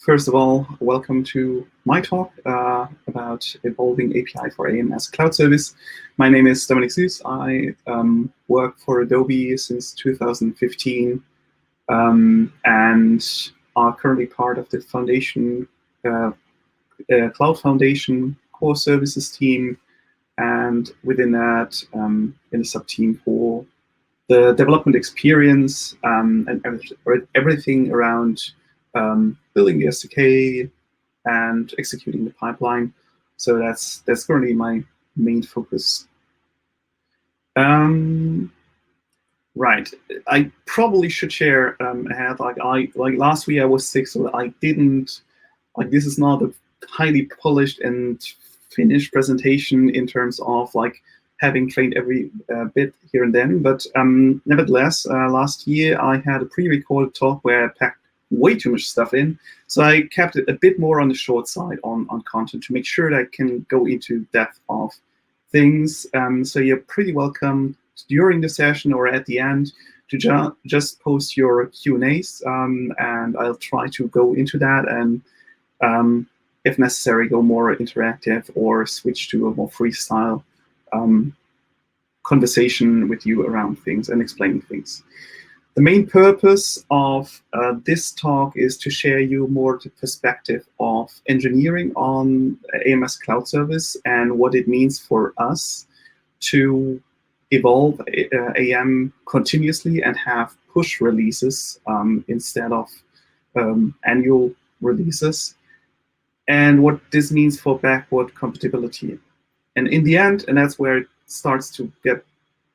First of all, welcome to my talk about evolving API for AEM as a cloud service. My name is Dominik Süß. I work for Adobe since 2015 and are currently part of the Foundation, Cloud Foundation core services team, and within that, in a sub-team for the development experience and everything around building the SDK and executing the pipeline. So that's currently my main focus. Right, I probably should share ahead. Like last week I was sick, so I didn't this is not a highly polished and finished presentation in terms of having trained every bit here and then. But nevertheless, last year I had a pre-recorded talk where I packed way too much stuff in. So I kept it a bit more on the short side on content to make sure that I can go into depth of things. So you're pretty welcome during the session or at the end to just post your Q&As, and I'll try to go into that and, if necessary, go more interactive or switch to a more freestyle conversation with you around things and explaining things. The main purpose of this talk is to share you more the perspective of engineering on AEM as cloud service and what it means for us to evolve AEM continuously and have push releases instead of annual releases, and what this means for backward compatibility. And in the end, and that's where it starts to get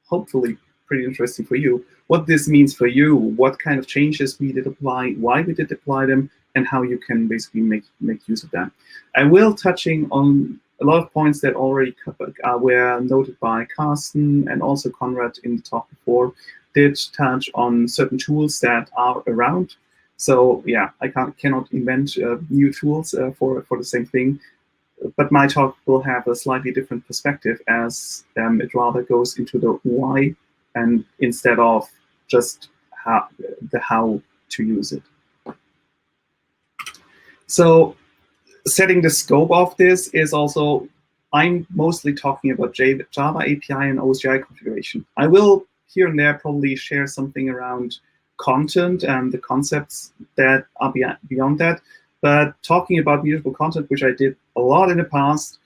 hopefully pretty interesting for you, what this means for you, what kind of changes we did apply, why we did apply them, and how you can basically make use of them. I will touching on a lot of points that already were noted by Carsten and also Conrad in the talk before, did touch on certain tools that are around. So yeah, I cannot invent new tools for the same thing, but my talk will have a slightly different perspective as it rather goes into the why and instead of just how to use it. So setting the scope of this is also, I'm mostly talking about Java API and OSGi configuration. I will here and there probably share something around content and the concepts that are beyond that, but talking about mutable content, which I did a lot in the past,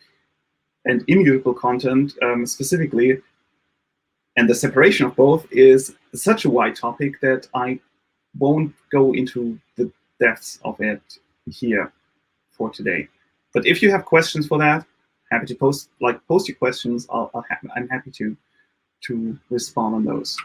and immutable content specifically, and the separation of both is such a wide topic that I won't go into the depths of it here for today. But if you have questions for that, happy to post your questions. I'm happy to respond on those.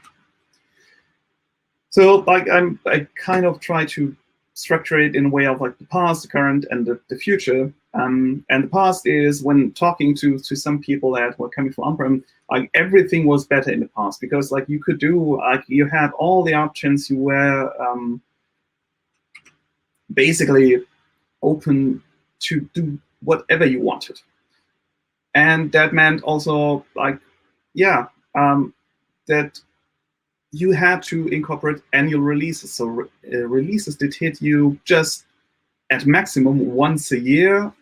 So I kind of try to structure it in a way of the past, the current, and the future. And the past is when talking to some people that were coming from on-prem, everything was better in the past because you could do, you had all the options, you were basically open to do whatever you wanted. And that meant also that you had to incorporate annual releases. So releases did hit you just at maximum once a year.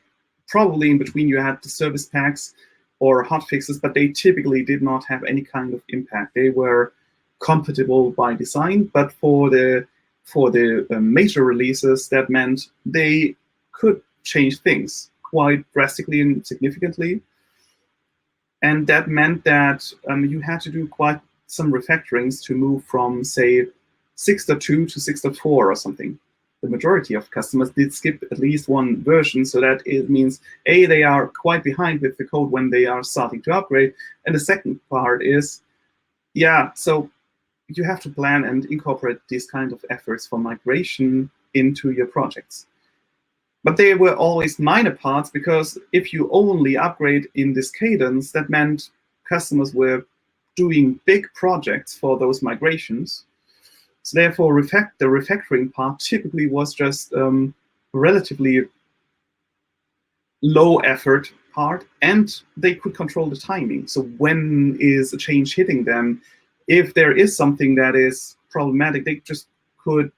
Probably in between you had the service packs or hotfixes, but they typically did not have any kind of impact. They were compatible by design, but for the major releases, that meant they could change things quite drastically and significantly. And that meant that you had to do quite some refactorings to move from, say, 6.2 to 6.4 or something. The majority of customers did skip at least one version, so that it means, A, they are quite behind with the code when they are starting to upgrade. And the second part is, so you have to plan and incorporate these kind of efforts for migration into your projects. But they were always minor parts, because if you only upgrade in this cadence, that meant customers were doing big projects for those migrations. So therefore, the refactoring part typically was just relatively low effort part, and they could control the timing. So when is a change hitting them? If there is something that is problematic, they just could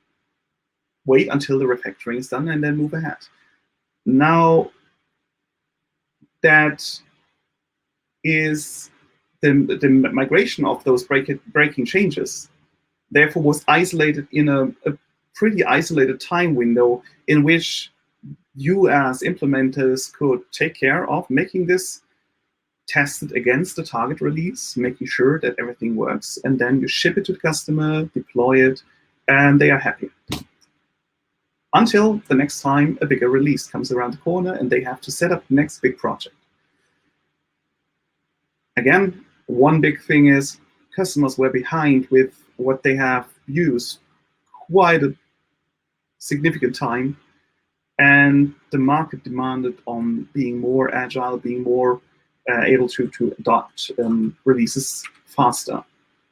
wait until the refactoring is done and then move ahead. Now, that is the migration of those breaking changes, therefore was isolated in a pretty isolated time window in which you as implementers could take care of making this tested against the target release, making sure that everything works, and then you ship it to the customer, deploy it, and they are happy. Until the next time a bigger release comes around the corner and they have to set up the next big project. Again, one big thing is customers were behind with what they have used quite a significant time, and the market demanded on being more agile, being more able to adopt releases faster.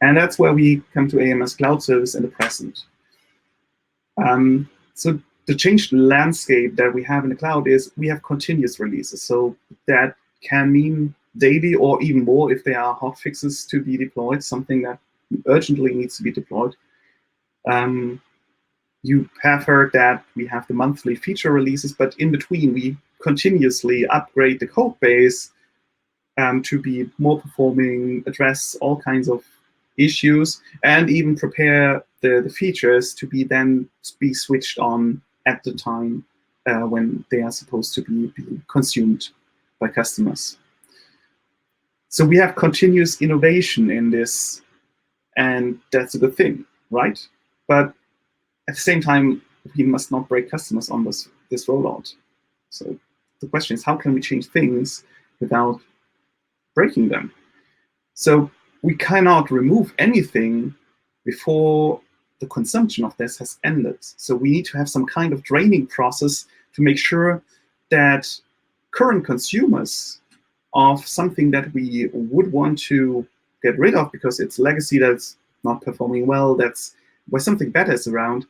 And that's where we come to AEM as Cloud Service in the present. So the changed landscape that we have in the cloud is we have continuous releases. So that can mean daily or even more if there are hot fixes to be deployed, something that urgently needs to be deployed. You have heard that we have the monthly feature releases, but in between we continuously upgrade the code base to be more performing, address all kinds of issues, and even prepare the features to be then be switched on at the time when they are supposed to be consumed by customers. So we have continuous innovation in this, and that's a good thing, right? But at the same time, we must not break customers on this rollout. So the question is, how can we change things without breaking them? So we cannot remove anything before the consumption of this has ended. So we need to have some kind of draining process to make sure that current consumers of something that we would want to get rid of because it's legacy that's not performing well, that's where something better is around,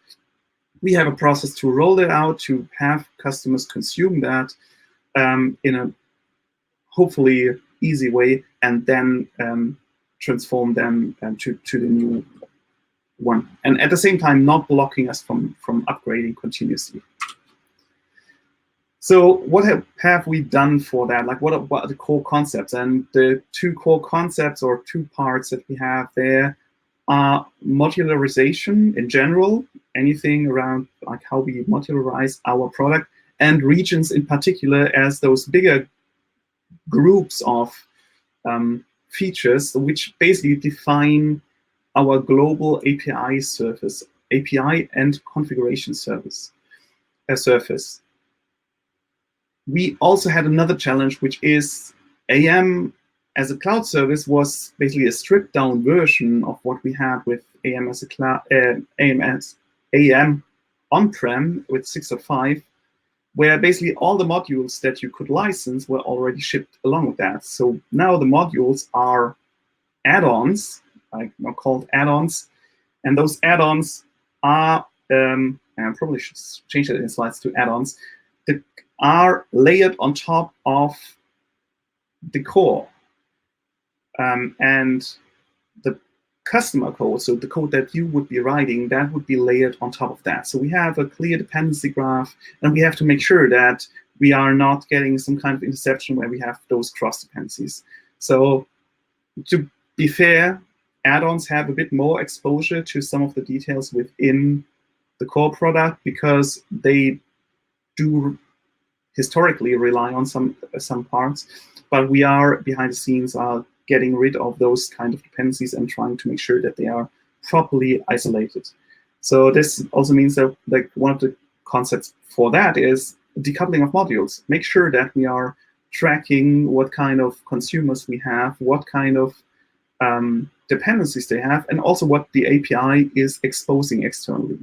we have a process to roll it out, to have customers consume that in a hopefully easy way, and then transform them to the new one. And at the same time, not blocking us from upgrading continuously. So what have we done for that? Like what are the core concepts? And the two core concepts or two parts that we have there are modularization in general, anything around like how we modularize our product, and regions in particular as those bigger groups of features which basically define our global API surface, API and configuration surface. We also had another challenge, which is AEM as a cloud service was basically a stripped down version of what we had with AEM as a cloud, AEM on-prem with 6.5, where basically all the modules that you could license were already shipped along with that. So now the modules are add-ons, like called add-ons, and those add-ons are, and I probably should change that in slides to add-ons, that are layered on top of the core. And the customer code, so the code that you would be writing, that would be layered on top of that. So we have a clear dependency graph, and we have to make sure that we are not getting some kind of interception where we have those cross dependencies. So to be fair, add-ons have a bit more exposure to some of the details within the core product because they do historically rely on some parts, but we are behind the scenes are getting rid of those kind of dependencies and trying to make sure that they are properly isolated. So this also means that like one of the concepts for that is decoupling of modules. Make sure that we are tracking what kind of consumers we have, what kind of dependencies they have, and also what the API is exposing externally.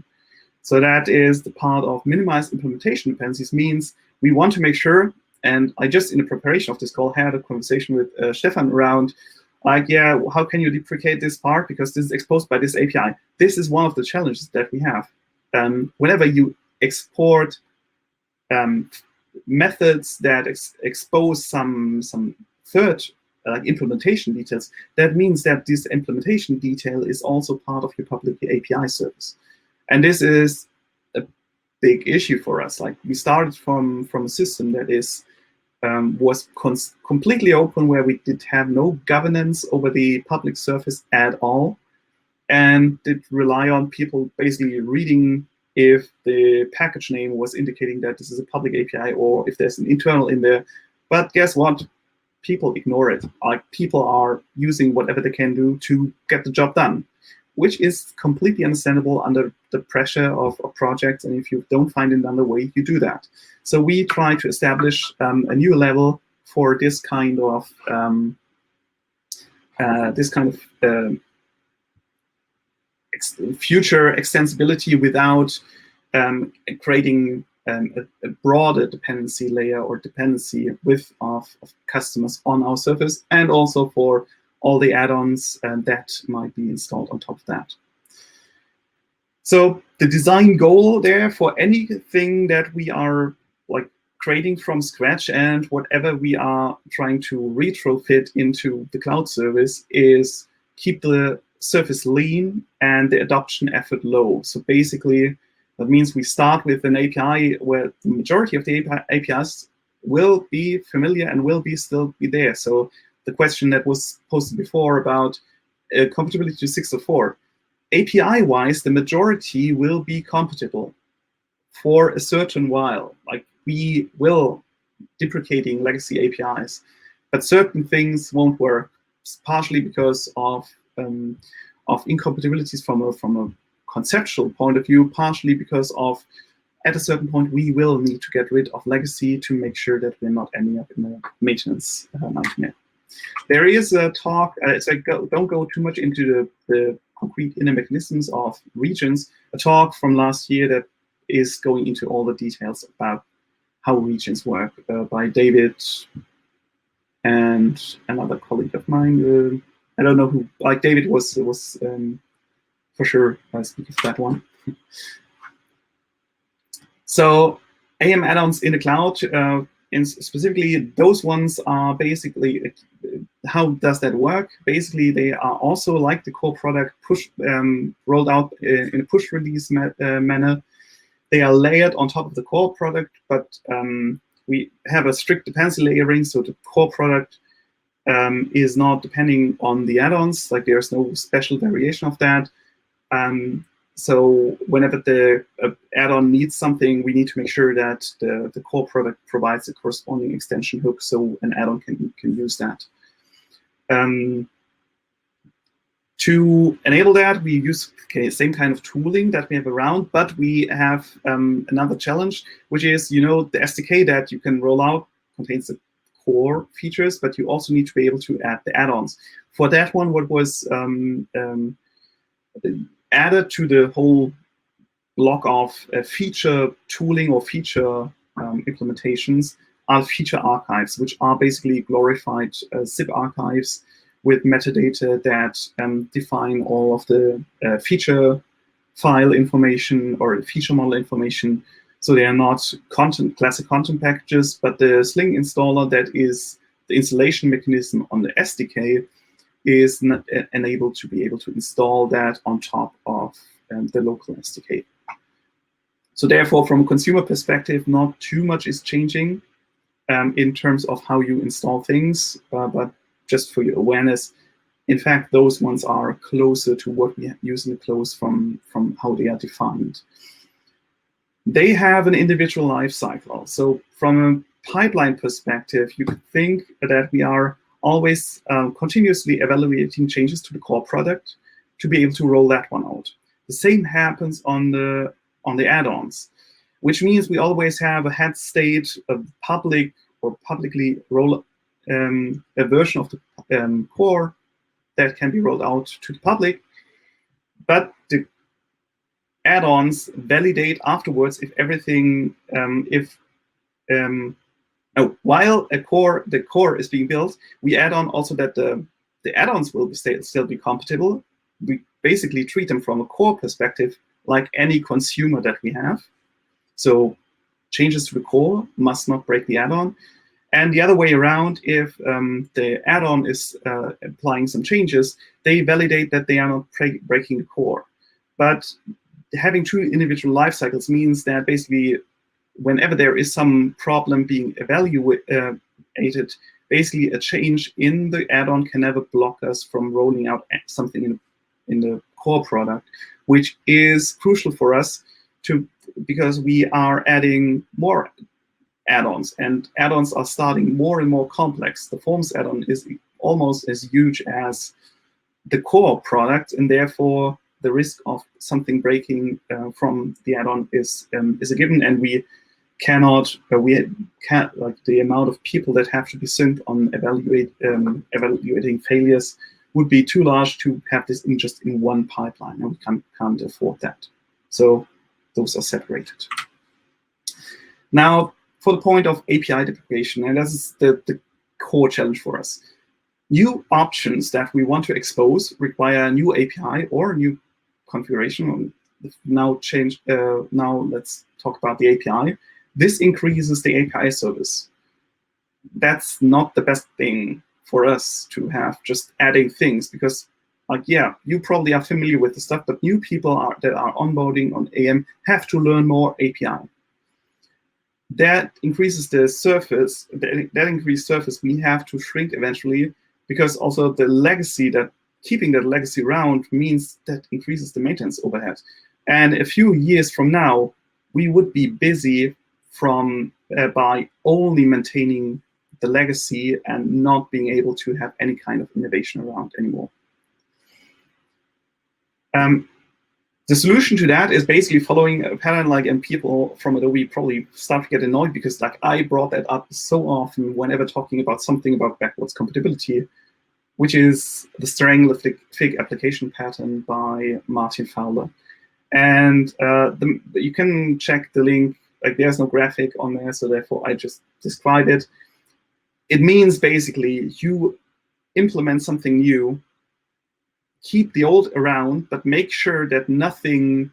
So that is the part of minimized implementation dependencies, means we want to make sure, and I just in the preparation of this call had a conversation with Stefan around, like, yeah, how can you deprecate this part because this is exposed by this API? This is one of the challenges that we have. Whenever you export methods that expose some third implementation details, that means that this implementation detail is also part of your public API service. And this is a big issue for us. Like, we started from a system that is was completely open, where we did have no governance over the public surface at all, and did rely on people basically reading if the package name was indicating that this is a public API, or if there's an internal in there. But guess what? People ignore it. Like, people are using whatever they can do to get the job done, which is completely understandable under the pressure of projects. And if you don't find another way, you do that. So we try to establish a new level for this kind of future extensibility without creating a broader dependency layer or dependency width of customers on our surface, and also for all the add-ons that might be installed on top of that. So the design goal there for anything that we are like creating from scratch, and whatever we are trying to retrofit into the cloud service, is keep the surface lean and the adoption effort low. So basically, that means we start with an API where the majority of the APIs will be familiar and will still be there. So the question that was posted before about compatibility to 604, API-wise, the majority will be compatible for a certain while. Like, we will deprecating legacy APIs, but certain things won't work, partially because of incompatibilities from a conceptual point of view, partially because of, at a certain point, we will need to get rid of legacy to make sure that we're not ending up in a maintenance nightmare. There is a talk, don't go too much into the concrete inner mechanisms of regions, a talk from last year that is going into all the details about how regions work by David and another colleague of mine. I don't know who, like David was for sure speaking for that one. So AEM add-ons in the cloud, and specifically those ones are basically, how does that work? Basically, they are also like the core product rolled out in a push release manner. They are layered on top of the core product, but we have a strict dependency layering, so the core product is not depending on the add-ons. Like, there's no special variation of that. So whenever the add-on needs something, we need to make sure that the core product provides a corresponding extension hook, so an add-on can use that. To enable that, we use same kind of tooling that we have around, but we have another challenge, which is, you know, the SDK that you can roll out contains the core features, but you also need to be able to add the add-ons. For that one, what was added to the whole block of feature tooling or feature implementations are feature archives, which are basically glorified zip archives with metadata that define all of the feature file information or feature model information. So they are not classic content packages, but the Sling installer, that is the installation mechanism on the SDK, is enabled to be able to install that on top of the local SDK. So therefore, from a consumer perspective, not too much is changing in terms of how you install things, but just for your awareness, in fact, those ones are closer to what we use in the close from how they are defined. They have an individual life cycle. So from a pipeline perspective, you could think that we are always continuously evaluating changes to the core product to be able to roll that one out. The same happens on the add-ons, which means we always have a head state, a public or publicly roll a version of the core that can be rolled out to the public, but the add-ons validate afterwards if everything, while the core is being built, we add on also that the add-ons will still be compatible. We basically treat them from a core perspective like any consumer that we have. So changes to the core must not break the add-on. And the other way around, if the add-on is applying some changes, they validate that they are not breaking the core. But having two individual life cycles means that basically whenever there is some problem being evaluated, basically a change in the add-on can never block us from rolling out something in the core product, which is crucial for us because we are adding more add-ons, and add-ons are starting more and more complex. The Forms add-on is almost as huge as the core product, and therefore the risk of something breaking from the add-on is a given, and we can't, like, the amount of people that have to be synced on evaluating failures would be too large to have this just in one pipeline, and we can't afford that. So those are separated. Now, for the point of API deprecation, and this is the core challenge for us. New options that we want to expose require a new API or a new configuration. Now let's talk about the API. This increases the API service. That's not the best thing for us to have, just adding things, because, like, yeah, you probably are familiar with the stuff, but new people that are onboarding on AEM have to learn more API. That increases the surface. That increased surface we have to shrink eventually, because also the legacy, that keeping that legacy around means that increases the maintenance overhead. And a few years from now, we would be busy by only maintaining the legacy and not being able to have any kind of innovation around anymore. The solution to that is basically following a pattern, like, and people from Adobe probably start to get annoyed because, like, I brought that up so often whenever talking about something about backwards compatibility, which is the Strangler-Fig application pattern by Martin Fowler. And you can check the link. Like, there's no graphic on there, so therefore I just describe it. It means basically you implement something new, keep the old around, but make sure that nothing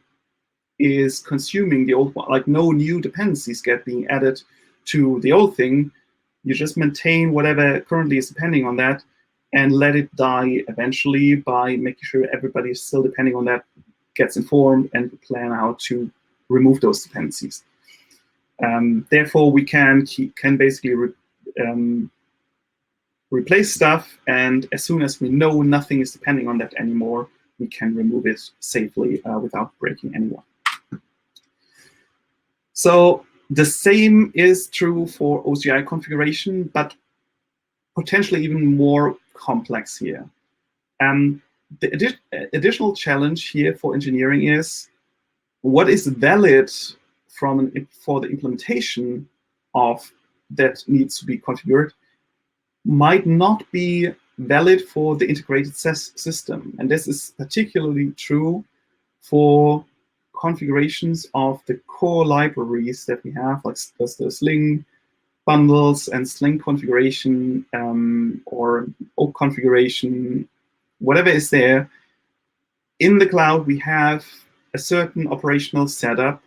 is consuming the old one, like no new dependencies get being added to the old thing. You just maintain whatever currently is depending on that and let it die eventually by making sure everybody is still depending on that, gets informed, and plan how to remove those dependencies. Therefore, we can basically replace stuff, and as soon as we know nothing is depending on that anymore, we can remove it safely without breaking anyone. So the same is true for OSGi configuration, but potentially even more complex here. The additional challenge here for engineering is what is valid for the implementation of that needs to be configured might not be valid for the integrated system. And this is particularly true for configurations of the core libraries that we have, like the Sling bundles and Sling configuration or Oak configuration, whatever is there. In the cloud, we have a certain operational setup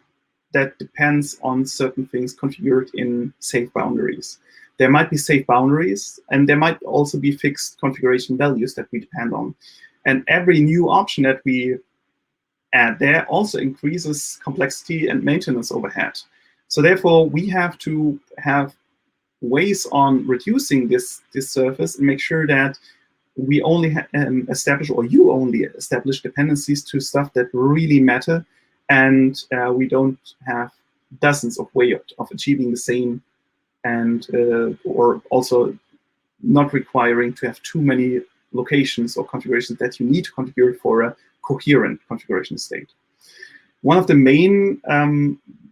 that depends on certain things configured in safe boundaries. There might be safe boundaries, and there might also be fixed configuration values that we depend on. And every new option that we add there also increases complexity and maintenance overhead. So therefore, we have to have ways on reducing this surface and make sure that we only establish, or you only establish, dependencies to stuff that really matter, and we don't have dozens of ways of achieving the same, and or also not requiring to have too many locations or configurations that you need to configure for a coherent configuration state. One of the main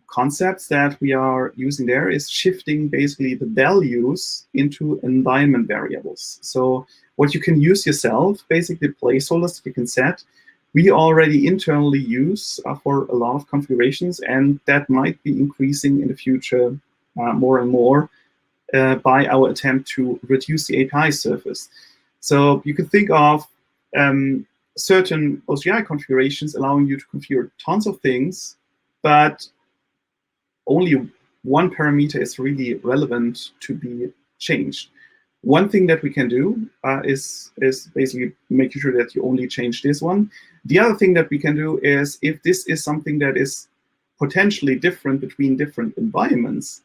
concepts that we are using there is shifting basically the values into environment variables. So what you can use yourself, basically placeholders that you can set, we already internally use for a lot of configurations, and that might be increasing in the future more and more by our attempt to reduce the API surface. So you can think of certain OSGi configurations allowing you to configure tons of things, but only one parameter is really relevant to be changed. One thing that we can do is basically making sure that you only change this one. The other thing that we can do is, if this is something that is potentially different between different environments,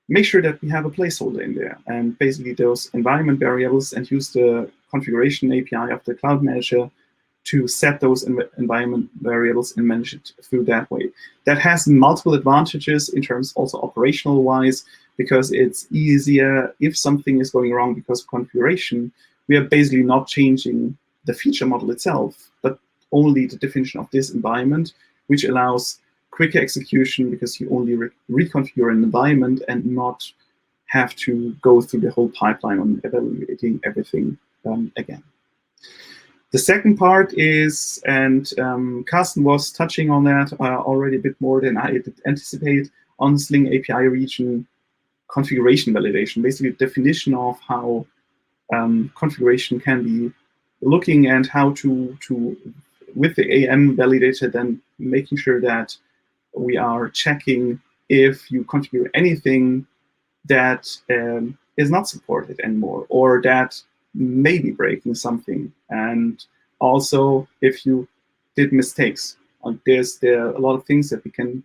make sure that we have a placeholder in there, and basically those environment variables, and use the configuration API of the Cloud Manager to set those environment variables and manage it through that way. That has multiple advantages in terms also operational wise, because it's easier if something is going wrong because of configuration. We are basically not changing the feature model itself, but only the definition of this environment, which allows quicker execution because you only reconfigure an environment and not have to go through the whole pipeline on evaluating everything again. The second part is, and Carsten was touching on that already a bit more than I did anticipate, on Sling API region configuration validation, basically the definition of how configuration can be looking, and how to with the AEM validator, then making sure that we are checking if you configure anything that is not supported anymore, or that may be breaking something, and also if you did mistakes. There are a lot of things that we can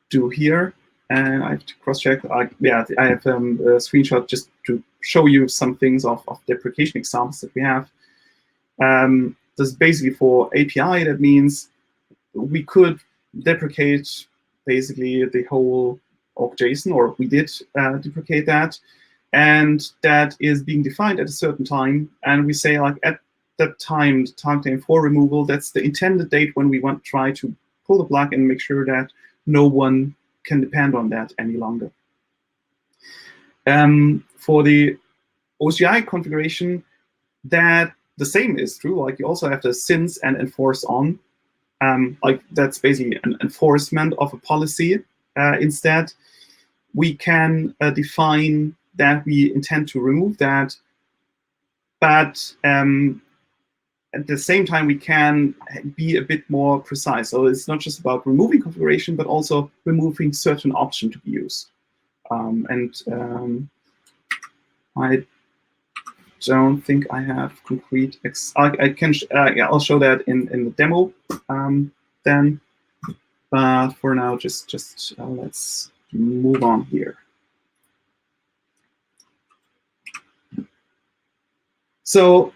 do here, and I have to cross-check. Yeah, I have a screenshot just to show you some things of deprecation examples that we have. This is basically for API. That means we could deprecate basically the whole org.json, or we did deprecate that, and that is being defined at a certain time, and we say, like, at that time, the time for removal, that's the intended date when we want to try to pull the plug and make sure that no one can depend on that any longer. For the OSGi configuration, that the same is true. Like, you also have the since and enforce on. Like, that's basically an enforcement of a policy. Instead, we can define that we intend to remove that, but at the same time, we can be a bit more precise. So it's not just about removing configuration, but also removing certain option to be used. I don't think I have concrete. I can. Yeah, I'll show that in the demo then. But for now, just let's move on here. So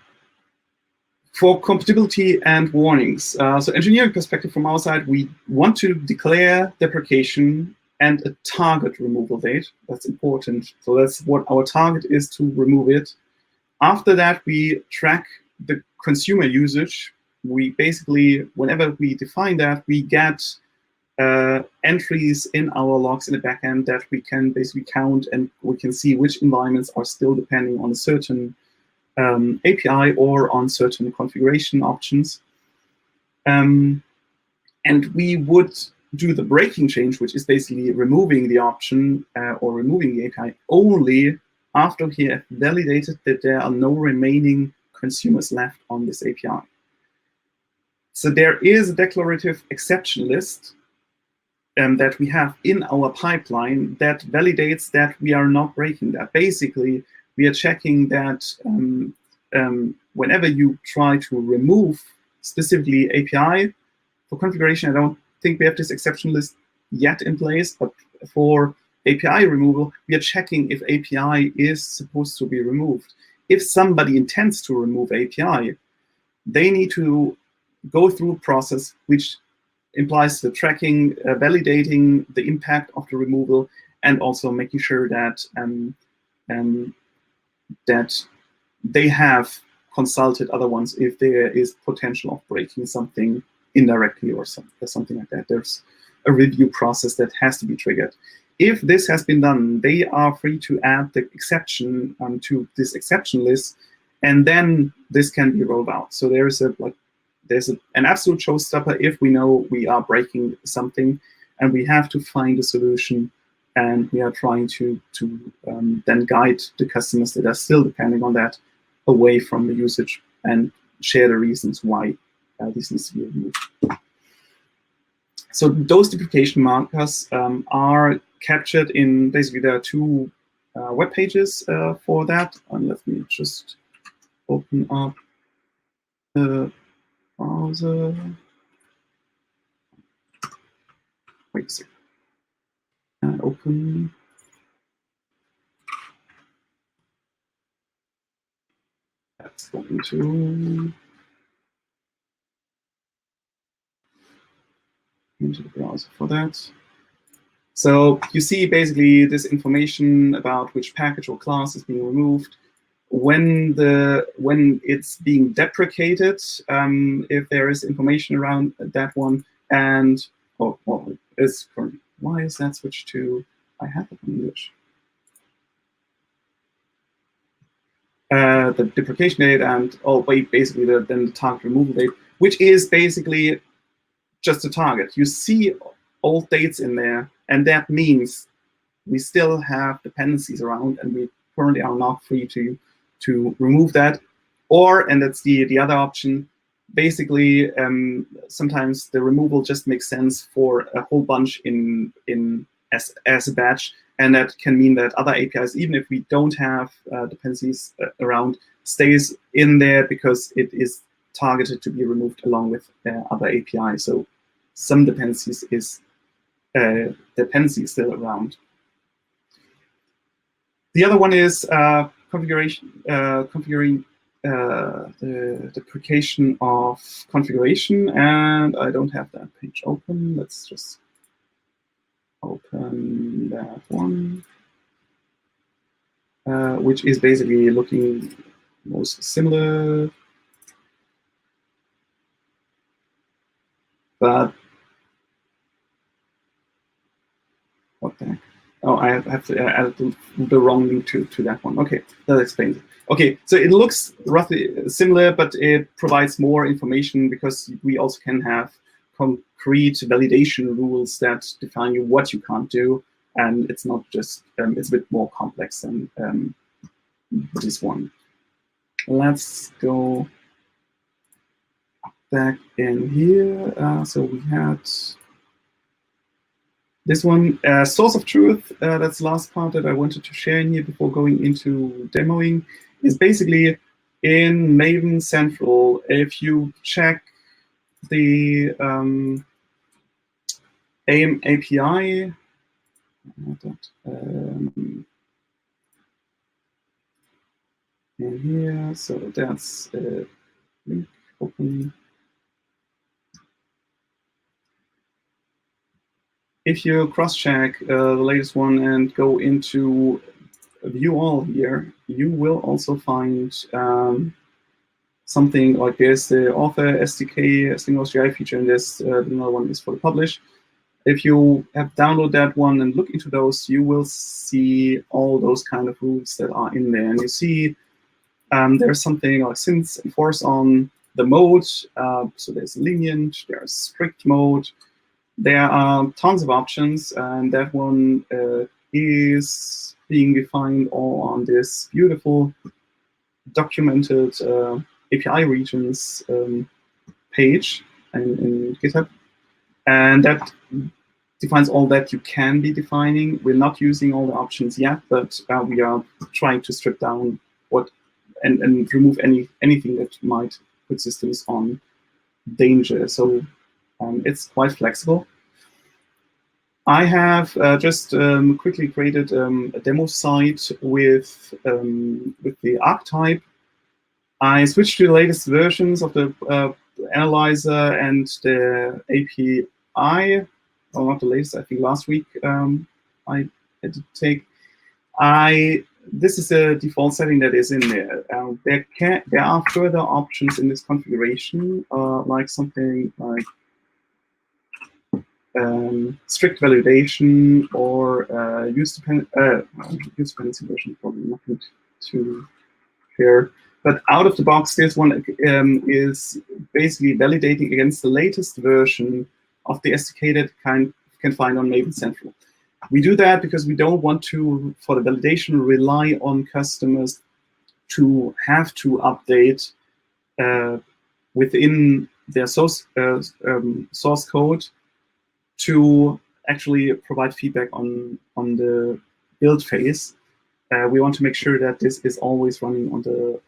for compatibility and warnings, so engineering perspective from our side, we want to declare deprecation and a target removal date. That's important. So that's what our target is, to remove it. After that, we track the consumer usage. We basically, whenever we define that, we get entries in our logs in the backend that we can basically count, and we can see which environments are still depending on a certain API or on certain configuration options. And we would do the breaking change, which is basically removing the option or removing the API only after we have validated that there are no remaining consumers left on this API. So there is a declarative exception list that we have in our pipeline that validates that we are not breaking that. Basically, we are checking that whenever you try to remove specifically API for configuration, I don't think we have this exception list yet in place, but for API removal, we are checking if API is supposed to be removed. If somebody intends to remove API, they need to go through a process which implies the tracking, validating the impact of the removal, and also making sure that that they have consulted other ones if there is potential of breaking something indirectly or something like that. There's a review process that has to be triggered. If this has been done, they are free to add the exception to this exception list, and then this can be rolled out. So there's an absolute showstopper if we know we are breaking something, and we have to find a solution, and we are trying to then guide the customers that are still depending on that away from the usage, and share the reasons why this needs to be removed. So those deprecation markers are captured in, basically there are two web pages for that. And let me just open up browser. Wait a second. Open. That's going to into the browser for that. So you see basically this information about which package or class is being removed, when it's being deprecated, if there is information around that one, and why is that switched to? I have it in English. The deprecation date and basically then the target removal date, which is basically just a target. You see old dates in there, and that means we still have dependencies around, and we currently are not free to remove that. Or, and that's the other option, basically sometimes the removal just makes sense for a whole bunch as a batch, and that can mean that other APIs, even if we don't have dependencies around, stays in there because it is targeted to be removed along with other APIs. So some dependencies is still around. The other one is configuring the deprecation of configuration, and I don't have that page open. Let's just open that one, which is basically looking most similar, but what the heck? Oh, I have to add the wrong link to that one. Okay, that explains it. Okay, so it looks roughly similar, but it provides more information because we also can have concrete validation rules that define you what you can't do, and it's not just it's a bit more complex than this one. Let's go back in here. So we had this one, source of truth, that's the last part that I wanted to share in here before going into demoing, is basically in Maven Central. If you check the AEM API, in here, so that's link open. If you cross-check the latest one and go into view all here, you will also find something like this: the author SDK single OSGi feature, and this another one is for the publish. If you have downloaded that one and look into those, you will see all those kind of rules that are in there, and you see there's something like since enforce on the mode. So there's lenient, there's strict mode. There are tons of options, and that one is being defined all on this beautiful documented API regions page in GitHub. And that defines all that you can be defining. We're not using all the options yet, but we are trying to strip down and remove anything that might put systems on danger. So it's quite flexible. I have just quickly created a demo site with the archetype. I switched to the latest versions of the analyzer and the API. Well, not the latest, I think last week I had to take. This is a default setting that is in there. There are further options in this configuration, like something like strict validation or use dependency version, probably nothing to share. But out of the box, this one is basically validating against the latest version of the SDK that you can find on Maven Central. We do that because we don't want to, for the validation, rely on customers to have to update within their source code to actually provide feedback on the build phase. We want to make sure that this is always running on the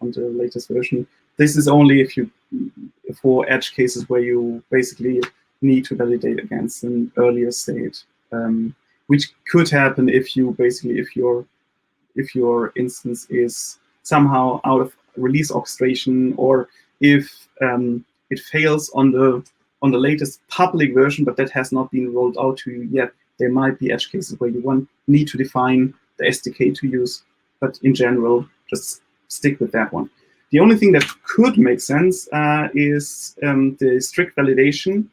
latest version. This is only if you, for edge cases where you basically need to validate against an earlier state, which could happen if you basically, if your instance is somehow out of release orchestration, or if it fails on the latest public version, but that has not been rolled out to you yet. There might be edge cases where you need to define the SDK to use, but in general, just stick with that one. The only thing that could make sense is the strict validation,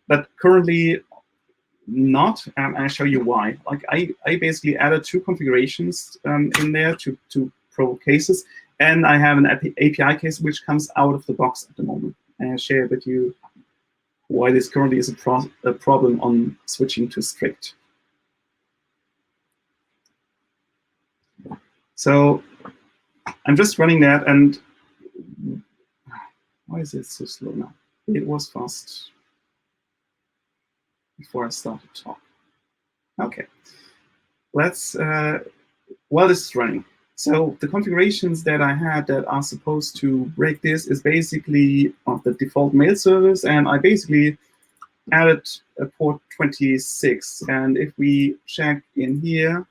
but currently not. I'll show you why. Like I basically added 2 configurations in there to provoke cases, and I have an API case which comes out of the box at the moment. And I'll share with you why this currently is a problem on switching to strict. So I'm just running that, and why is it so slow now? It was fast before I started to talk. Okay, let's, while this is running. So the configurations that I had that are supposed to break this is basically of the default mail service, and I basically added a port 26. And if we check in here,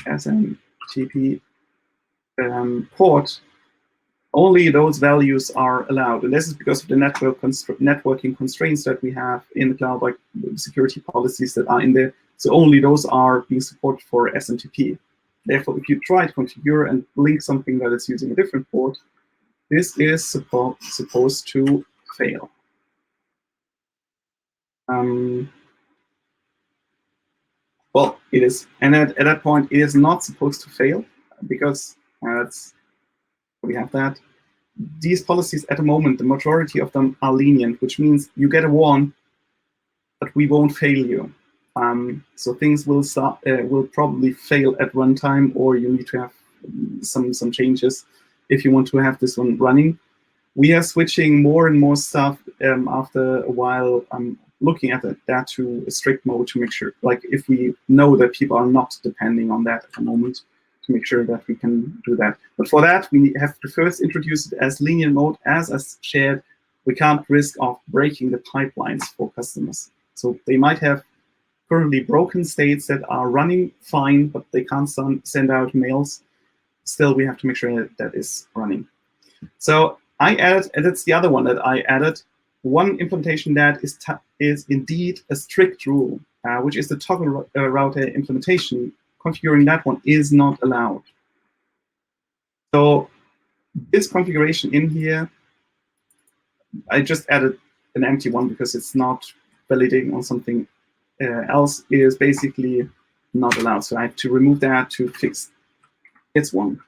SMTP port, only those values are allowed. And this is because of the networking constraints that we have in the cloud, like security policies that are in there. So only those are being supported for SMTP. Therefore, if you try to configure and link something that is using a different port, this is supposed to fail. Well, it is. And at that point, it is not supposed to fail, because we have that. These policies at the moment, the majority of them are lenient, which means you get a warn, but we won't fail you. So things will probably fail at runtime, or you need to have some changes if you want to have this one running. We are switching more and more stuff after a while. Looking at that to a strict mode to make sure, like if we know that people are not depending on that at the moment, to make sure that we can do that. But for that, we have to first introduce it as lenient mode. As shared, we can't risk of breaking the pipelines for customers. So they might have currently broken states that are running fine, but they can't send out mails. Still, we have to make sure that is running. So I added, and that's the other one that I added, one implementation that is indeed a strict rule, which is the toggle router implementation. Configuring that one is not allowed. So this configuration in here, I just added an empty one because it's not validating on something else, is basically not allowed. So I have to remove that to fix its one.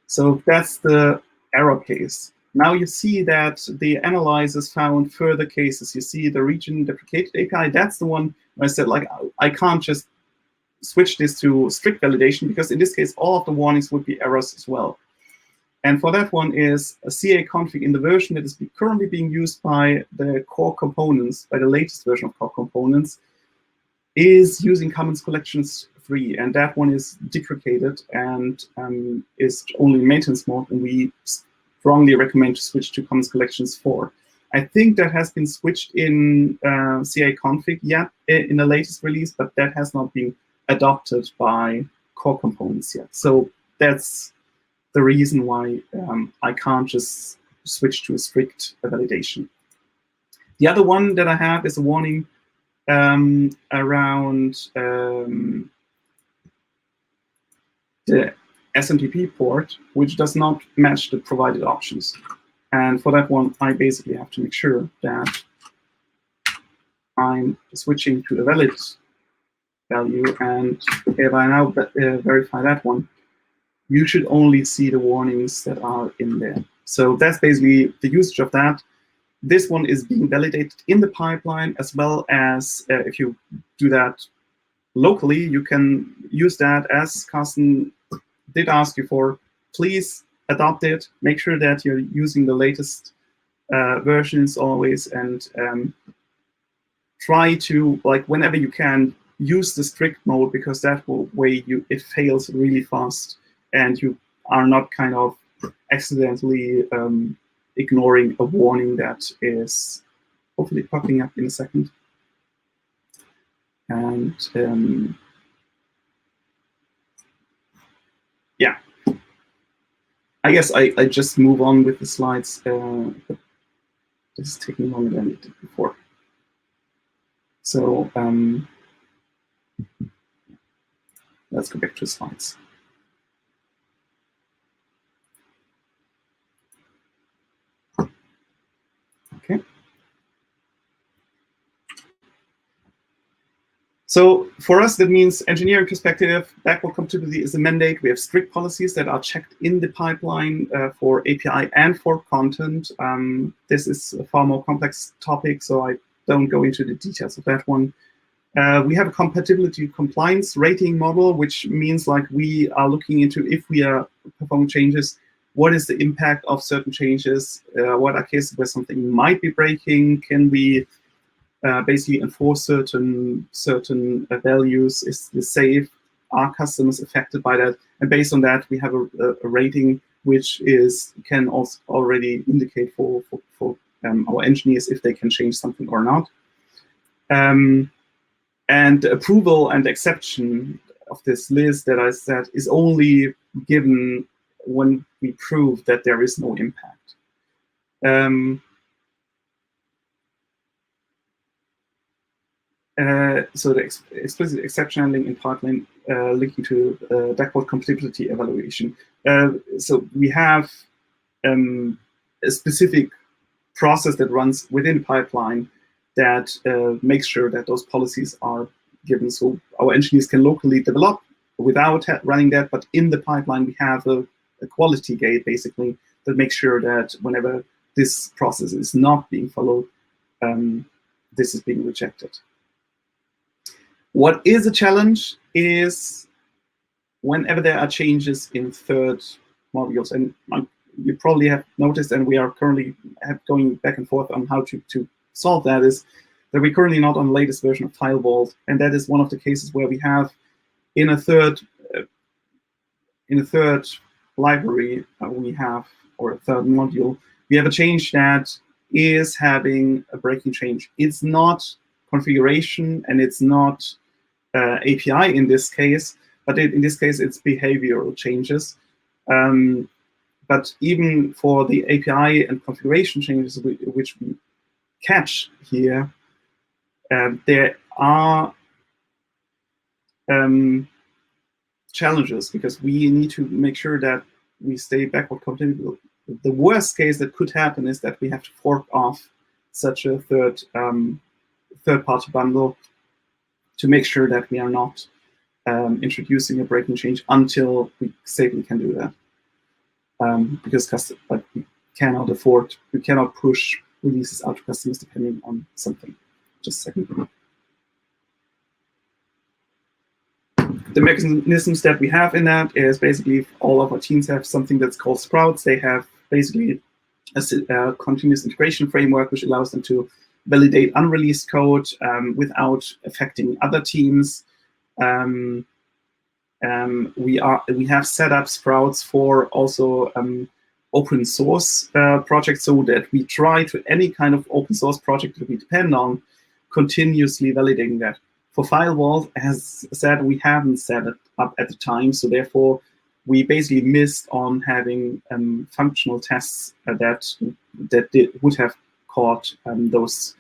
So that's the error case. Now you see that the analyzers found further cases. You see the region deprecated API. That's the one where I said, like, I can't just switch this to strict validation, because in this case, all of the warnings would be errors as well. And for that one is a CA config in the version that is currently being used by the core components, by the latest version of core components, is using Commons Collections 3. And that one is deprecated and is only maintenance mode. And we strongly recommend to switch to Commons Collections 4. I think that has been switched in CA config yet in the latest release, but that has not been adopted by core components yet. So that's the reason why I can't just switch to a strict validation. The other one that I have is a warning around the SMTP port, which does not match the provided options. And for that one, I basically have to make sure that I'm switching to the valid value. And if I now verify that one, you should only see the warnings that are in there. So that's basically the usage of that. This one is being validated in the pipeline, as well as if you do that locally, you can use that, as Carsten did ask you for. Please adopt it. Make sure that you're using the latest versions always, and try to, like, whenever you can, use the strict mode, because that way it fails really fast, and you are not kind of accidentally ignoring a warning that is hopefully popping up in a second. And yeah, I guess I just move on with the slides. But this is taking longer than it did before. So let's go back to slides. Okay. So for us, that means engineering perspective, backward compatibility is a mandate. We have strict policies that are checked in the pipeline for API and for content. This is a far more complex topic, so I don't go into the details of that one. We have a compatibility compliance rating model, which means like we are looking into if we are performing changes, what is the impact of certain changes? What are cases where something might be breaking? Can we basically enforce certain values? Is this safe? Are customers affected by that? And based on that, we have a rating which can also already indicate for our engineers if they can change something or not. And approval and exception of this list that I said is only given when we prove that there is no impact. So the explicit exception handling in pipeline linking to backward compatibility evaluation. So we have a specific process that runs within the pipeline that makes sure that those policies are given. So our engineers can locally develop without running that, but in the pipeline we have a quality gate basically that makes sure that whenever this process is not being followed, this is being rejected. What is a challenge is whenever there are changes in third modules, and you probably have noticed, and we are currently going back and forth on how to solve that, is that we're currently not on the latest version of Firewall, and that is one of the cases where we have in a third library or a third module, we have a change that is having a breaking change. It's not configuration and it's not API in this case, but in this case it's behavioral changes. But even for the API and configuration changes which we catch here, there are challenges because we need to make sure that we stay backward compatible. The worst case that could happen is that we have to fork off such a third-party bundle to make sure that we are not introducing a breaking change until we safely can do that. Because we cannot afford, we cannot push releases out to customers depending on something. Just a second. The mechanisms that we have in that is basically all of our teams have something that's called sprouts. They have basically a continuous integration framework which allows them to validate unreleased code without affecting other teams. We have set up sprouts for also open source projects, so that we try to any kind of open source project that we depend on continuously validating that. For Firewall, as said, we haven't set it up at the time, so therefore we basically missed on having functional tests that would have caught those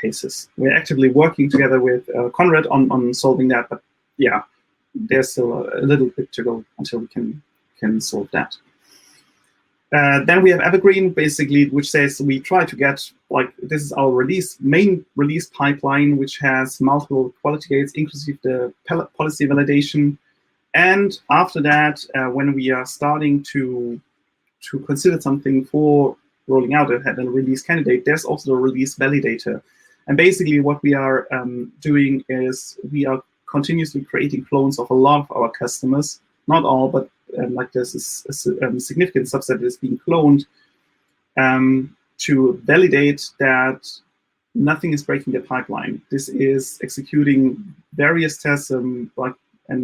cases. We're actively working together with Conrad on solving that, but yeah, there's still a little bit to go until we can solve that. Then we have Evergreen, basically, which says we try to get, like, this is our main release pipeline, which has multiple quality gates, inclusive the policy validation. And after that, when we are starting to consider something for rolling out a release candidate, there's also the release validator. And basically what we are doing is we are continuously creating clones of a lot of our customers, not all, but like there's a significant subset that is being cloned to validate that nothing is breaking the pipeline. This is executing various tests, the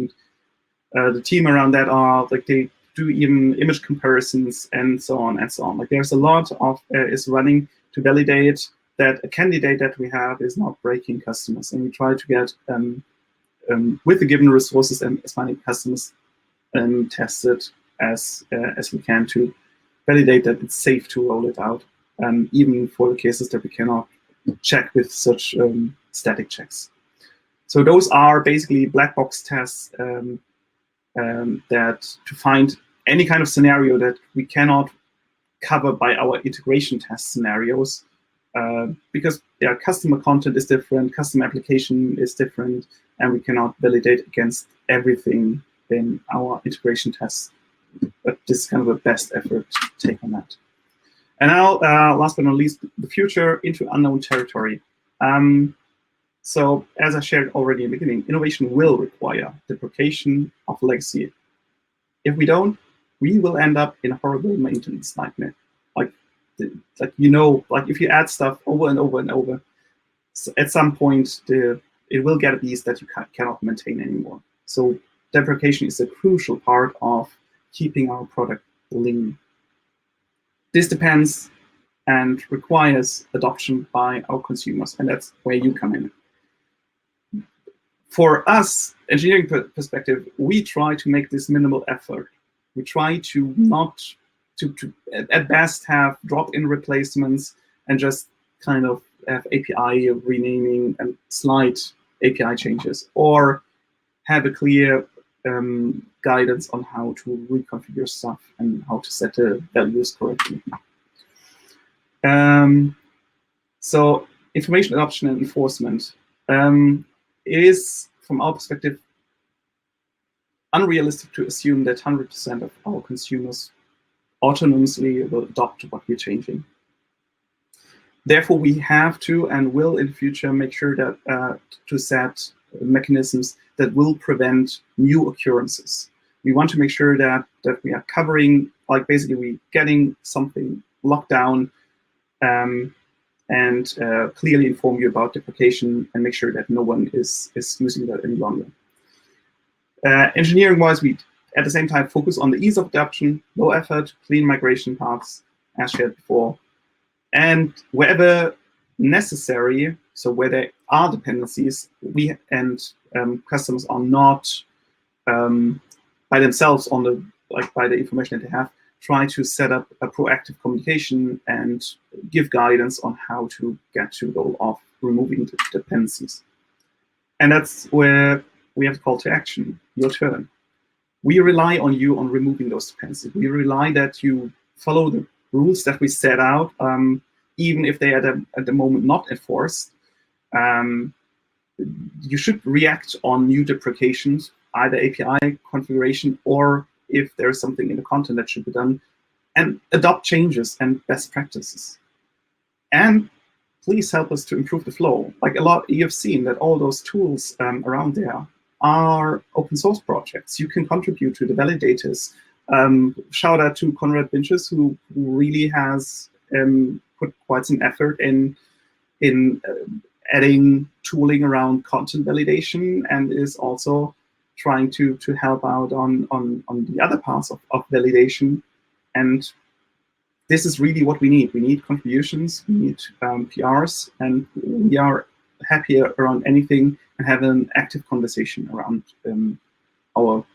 team around that are like do even image comparisons, and so on and so on. Like there's a lot of is running to validate that a candidate that we have is not breaking customers, and we try to get with the given resources and as many customers tested as we can to validate that it's safe to roll it out, even for the cases that we cannot check with such static checks. So those are basically black box tests that to find any kind of scenario that we cannot cover by our integration test scenarios, because customer content is different, customer application is different, and we cannot validate against everything in our integration tests. But this is kind of a best effort take on that. And now, last but not least, the future into unknown territory. So as I shared already in the beginning, innovation will require deprecation of legacy. If we don't, we will end up in a horrible maintenance nightmare. Like if you add stuff over and over and over, at some point it will get a beast that you cannot maintain anymore. So deprecation is a crucial part of keeping our product lean. This depends and requires adoption by our consumers, and that's where you come in. For us, engineering perspective, we try to make this minimal effort. We try to not to at best have drop-in replacements and just kind of have API renaming and slight API changes, or have a clear guidance on how to reconfigure stuff and how to set the values correctly. So information adoption and enforcement is, from our perspective, unrealistic to assume that 100% of our consumers autonomously will adopt what we're changing. Therefore, we have to and will in the future make sure that to set mechanisms that will prevent new occurrences. We want to make sure that we are covering, like basically we getting something locked down and clearly inform you about deprecation and make sure that no one is using that any longer. Engineering-wise, we at the same time focus on the ease of adoption, low effort, clean migration paths, as shared before. And wherever necessary, so where there are dependencies, we and customers are not by themselves on the by the information that they have, try to set up a proactive communication and give guidance on how to get to the goal of removing the dependencies. And that's where we have the call to action, your turn. We rely on you on removing those dependencies. We rely that you follow the rules that we set out, even if they are at the moment not enforced. You should react on new deprecations, either API configuration or if there is something in the content that should be done, and adopt changes and best practices. And please help us to improve the flow. Like a lot, you have seen that all those tools around there are open source projects. You can contribute to the validators. Shout out to Konrad Binches, who really has put quite some effort in adding tooling around content validation, and is also trying to help out on the other parts of validation. And this is really what we need. We need contributions, we need PRs, and we are happy around anything and have an active conversation around our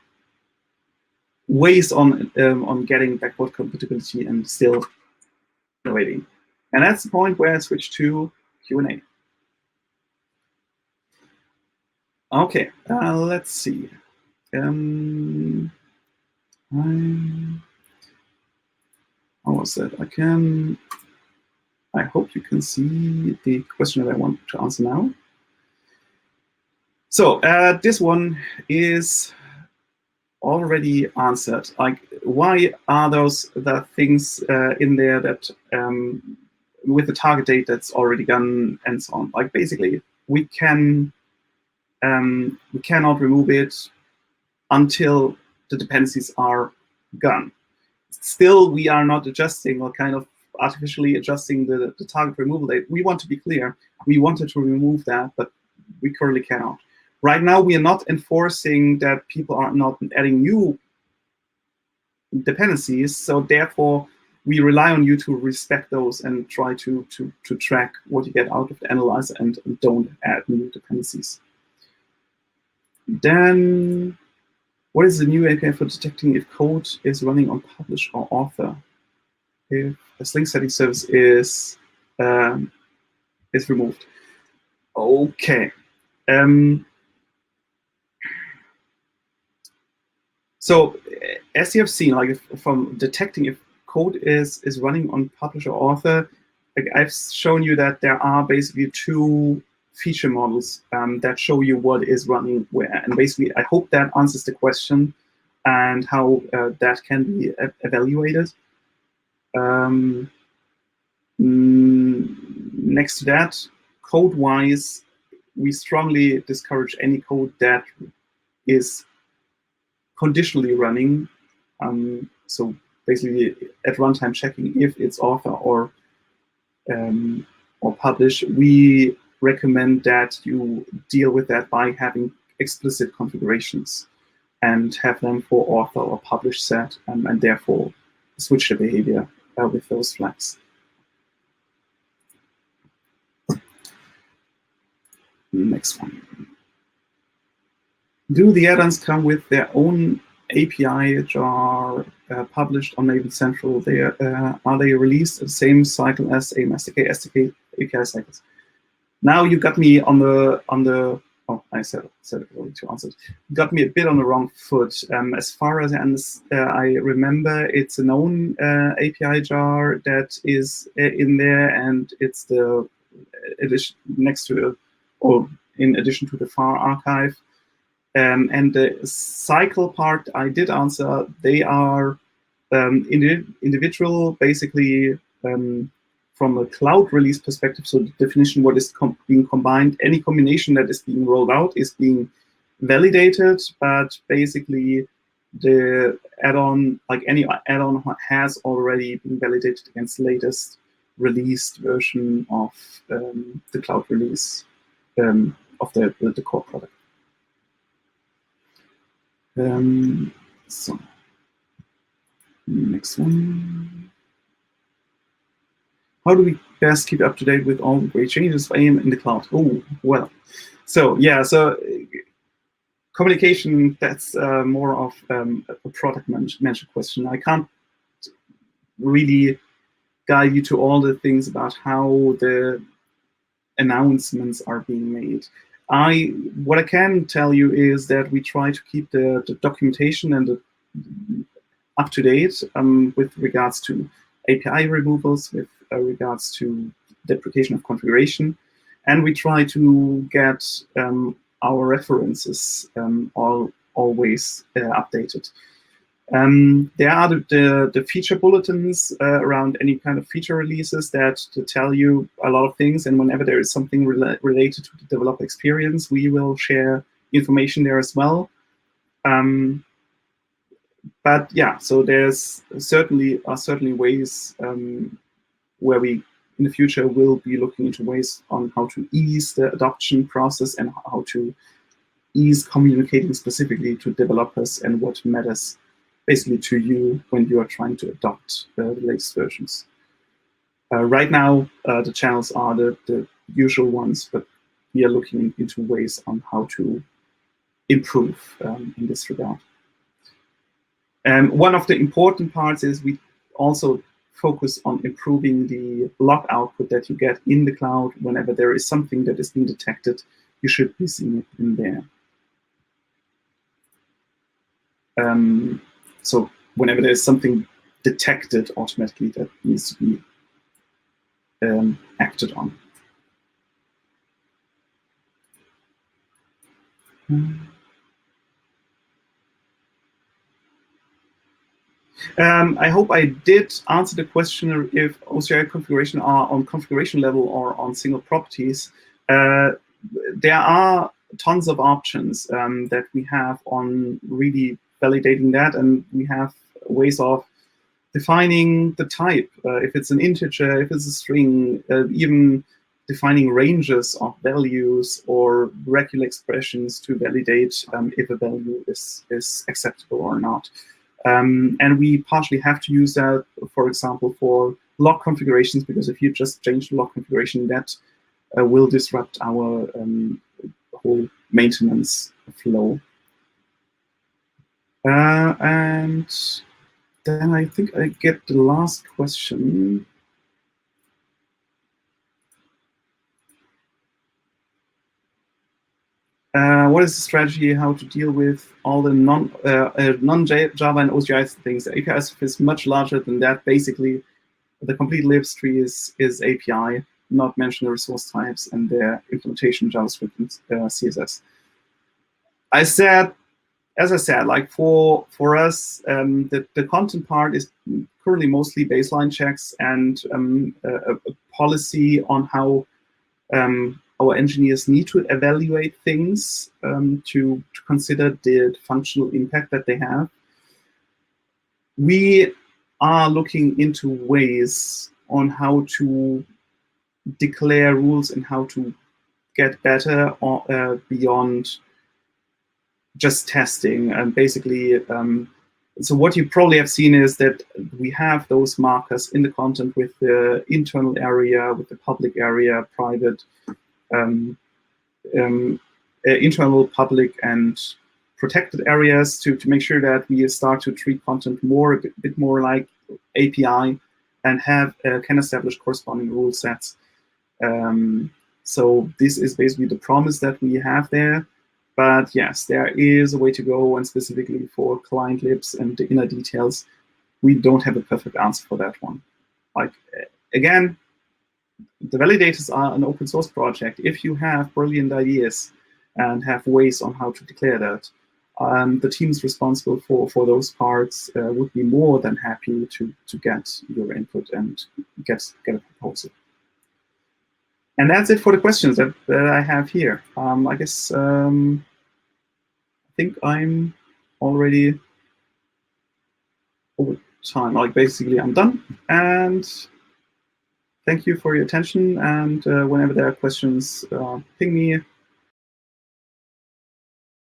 ways on getting backward compatibility and still innovating. And that's the point where I switch to Q&A. Okay, let's see. How was that? I hope you can see the question that I want to answer now. So this one is already answered. Like, why are the things in there that with the target date that's already done and so on? Like, basically, we cannot remove it until the dependencies are gone. Still, we are not adjusting or kind of artificially adjusting the target removal date. We want to be clear. We wanted to remove that, but we currently cannot. Right now, we are not enforcing that people are not adding new dependencies. So therefore, we rely on you to respect those and try to track what you get out of the analyzer and don't add new dependencies. Then, what is the new API for detecting if code is running on publish or author? If a string setting service is removed. Okay. So as you have seen, like from detecting if code is running on publish or author, like I've shown you that there are basically two feature models that show you what is running where. And basically, I hope that answers the question and how that can be evaluated. Next to that, code-wise, we strongly discourage any code that is conditionally running. So basically, at runtime checking if it's author or publish. We recommend that you deal with that by having explicit configurations and have them for author or publish set, and therefore switch the behavior with those flags. Next one. Do the add-ons come with their own API jar published on Maven Central? Are they released at the same cycle as AEM SDK API cycles? Now you got me on the oh, I said it already to answer. Got me a bit on the wrong foot. As far as I remember, it's a known API jar that is in there, and it's the addition next to or in addition to the FAR archive. And the cycle part I did answer. They are individual, basically from a cloud release perspective. So the definition, what is being combined, any combination that is being rolled out is being validated, but basically the add-on, like any add-on, has already been validated against the latest released version of the cloud release of the core product. So next one. How do we best keep up to date with all the great changes of AEM in the cloud? Oh, well. So yeah, so communication, that's more of a product manager question. I can't really guide you to all the things about how the announcements are being made. What I can tell you is that we try to keep the documentation and the up to date with regards to API removals, with regards to deprecation of configuration, and we try to get our references always updated. There are the feature bulletins around any kind of feature releases that tell you a lot of things, and whenever there is something related to the developer experience, we will share information there as well. But yeah, so there's certainly ways where we in the future will be looking into ways on how to ease the adoption process and how to ease communicating specifically to developers and what matters basically to you when you are trying to adopt the latest versions. Right now, the channels are the usual ones, but we are looking into ways on how to improve in this regard. One of the important parts is we also focus on improving the log output that you get in the cloud. Whenever there is something that is being detected, you should be seeing it in there. So whenever there's something detected automatically, that needs to be acted on. I hope I did answer the question if OSGi configuration are on configuration level or on single properties. There are tons of options that we have on really validating that, and we have ways of defining the type, if it's an integer, if it's a string, even defining ranges of values or regular expressions to validate if a value is acceptable or not. And we partially have to use that, for example, for log configurations, because if you just change the log configuration, that will disrupt our whole maintenance flow. And then I think I get the last question. What is the strategy how to deal with all the non-Java and OSGi things? The API is much larger than that. Basically, the complete libs tree is API, not mention the resource types and their implementation JavaScript and CSS. As I said, like for us, the content part is currently mostly baseline checks and a policy on how our engineers need to evaluate things to consider the functional impact that they have. We are looking into ways on how to declare rules and how to get better beyond just testing. And basically, so what you probably have seen is that we have those markers in the content with the internal area, with the public area, private, internal, public, and protected areas to make sure that we start to treat content a bit more like API and can establish corresponding rule sets. So this is basically the promise that we have there. But yes, there is a way to go, and specifically for client libs and the inner details, we don't have a perfect answer for that one. Like, again, the validators are an open source project. If you have brilliant ideas and have ways on how to declare that, the teams responsible for those parts would be more than happy to get your input and get a proposal. And that's it for the questions that I have here. I guess I think I'm already over time. Like, basically, I'm done. And thank you for your attention. And whenever there are questions, ping me